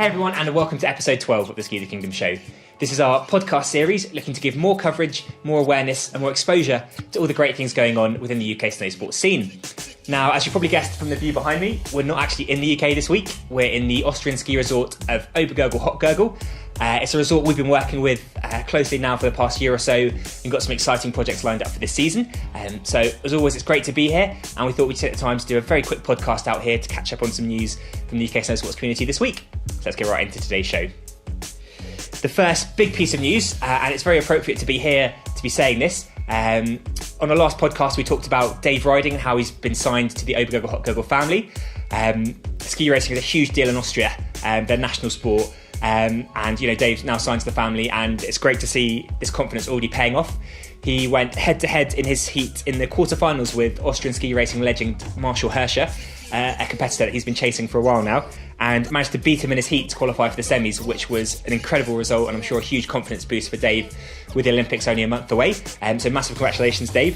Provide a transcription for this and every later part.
Hey everyone, and welcome to episode 12 of the Ski the Kingdom show. This is our podcast series looking to give more coverage, more awareness and more exposure to all the great things going on within the UK snowsports scene. Now, as you probably guessed from the view behind me, we're not actually in the UK this week. We're in the Austrian ski resort of Obergurgl-Hochgurgl. It's a resort we've been working with closely now for the past year or so and got some exciting projects lined up for this season. So as always, it's great to be here, and we thought we'd take the time to do a very quick podcast out here to catch up on some news from the UK snowsports community this week. So let's get right into today's show. The first big piece of news, and it's very appropriate to be here to be saying this. On our last podcast, we talked about Dave Ryding and how he's been signed to the Obergurgl-Hochgurgl family. Ski racing is a huge deal in Austria, their national sport. And, Dave's now signed to the family, and it's great to see this confidence already paying off. He went head-to-head in his heat in the quarterfinals with Austrian ski racing legend Marshall Hirscher, a competitor that he's been chasing for a while now, and managed to beat him in his heat to qualify for the semis, which was an incredible result, and I'm sure a huge confidence boost for Dave with the Olympics only a month away. So massive congratulations, Dave.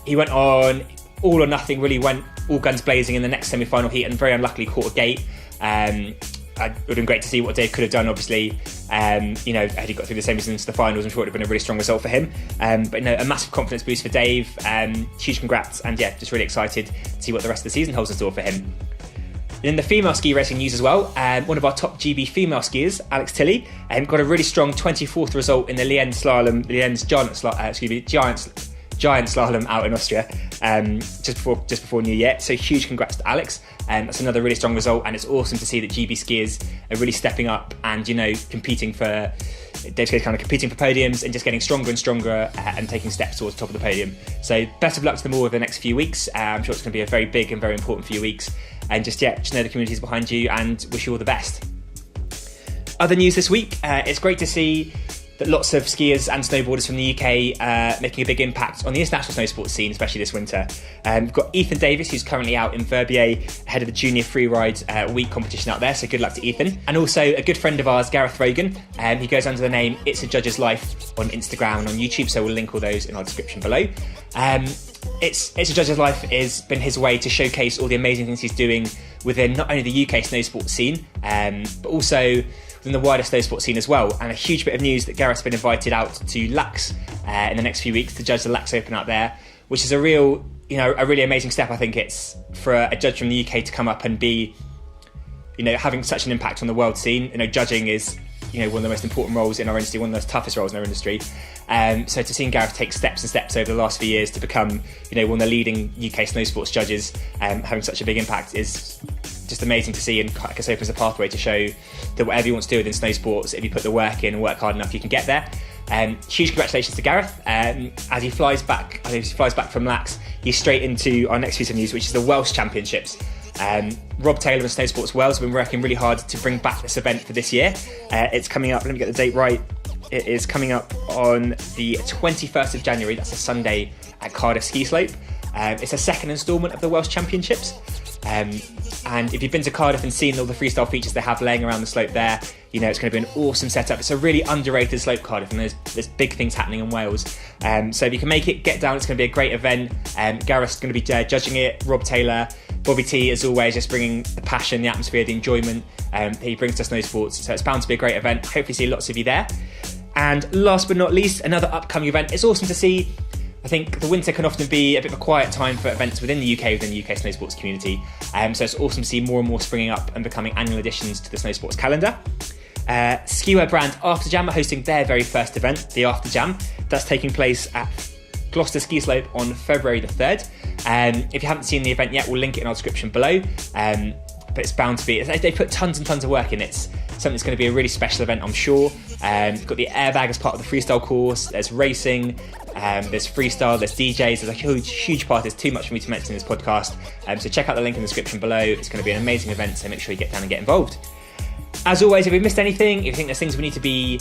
He went on all or nothing, really went all guns blazing in the next semi-final heat and very unluckily caught a gate. It would have been great to see what Dave could have done, obviously, had he got through the semis and into the finals. I'm sure it would have been a really strong result for him. But a massive confidence boost for Dave. Huge congrats, and just really excited to see what the rest of the season holds in store for him. In the female ski racing news as well, one of our top GB female skiers, Alex Tilley, got a really strong 24th result in the Lienz giant slalom out in Austria just before New Year. So huge congrats to Alex. That's another really strong result, and it's awesome to see that GB skiers are really stepping up and competing for podiums and just getting stronger and stronger and taking steps towards the top of the podium. So best of luck to them all over the next few weeks. I'm sure it's going to be a very big and very important few weeks, and just know the community's behind you and wish you all the best. Other news this week, it's great to see that lots of skiers and snowboarders from the UK making a big impact on the international snowsports scene, especially this winter. We've got Ethan Davis, who's currently out in Verbier ahead of the junior freeride week competition out there, so good luck to Ethan. And also a good friend of ours, Gareth Vogan. He goes under the name It's a Judge's Life on Instagram and on YouTube, so we'll link all those in our description below. It's a Judge's Life has been his way to showcase all the amazing things he's doing within not only the UK snowsports scene, but also within the wider snowsports scene as well. And a huge bit of news that Gareth's been invited out to Laax in the next few weeks to judge the Laax Open out there, which is a really amazing step. I think it's for a judge from the UK to come up and be, having such an impact on the world scene. Judging is, one of the most important roles in our industry, one of the most toughest roles in our industry. So to see Gareth take steps and steps over the last few years to become, one of the leading UK snowsports judges, having such a big impact is just amazing to see, and I guess opens a pathway to show that whatever you want to do within snowsports, if you put the work in and work hard enough, you can get there. Huge congratulations to Gareth. As he flies back from Laax, he's straight into our next piece of news, which is the Welsh Championships. Rob Taylor and Snowsports Wales have been working really hard to bring back this event for this year. It's coming up, let me get the date right, it is coming up on the 21st of January, that's a Sunday at Cardiff Ski Slope. It's a second instalment of the Welsh Championships. And if you've been to Cardiff and seen all the freestyle features they have laying around the slope there, it's going to be an awesome setup. It's a really underrated slope, Cardiff, and there's big things happening in Wales. So if you can make it, get down. It's going to be a great event. Gareth's going to be judging it. Rob Taylor, Bobby T, as always, just bringing the passion, the atmosphere, the enjoyment that he brings to snowsports. So it's bound to be a great event. Hopefully see lots of you there. And last but not least, another upcoming event. It's awesome to see. I think the winter can often be a bit of a quiet time for events within the UK snowsports community. So it's awesome to see more and more springing up and becoming annual additions to the snowsports calendar. Skiwear brand AfterJAM are hosting their very first event, the AfterJAM. That's taking place at Gloucester Ski Slope on February the 3rd. If you haven't seen the event yet, we'll link it in our description below. But it's bound to be, they put tons and tons of work in. It's something that's going to be a really special event, I'm sure. You've got the airbag as part of the freestyle course, there's racing, there's freestyle, there's DJs, there's a huge part. There's too much for me to mention in this podcast. So check out the link in the description below. It's going to be an amazing event, so make sure you get down and get involved. As always, if we missed anything, if you think there's things we need to be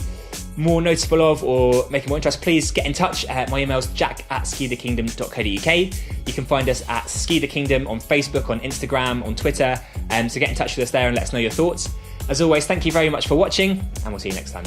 more noticeable of or making more interest, please get in touch. My email's jack@skithekingdom.co.uk. You can find us at Ski the Kingdom on Facebook, on Instagram, on Twitter. So get in touch with us there and let us know your thoughts. As always, thank you very much for watching, and we'll see you next time.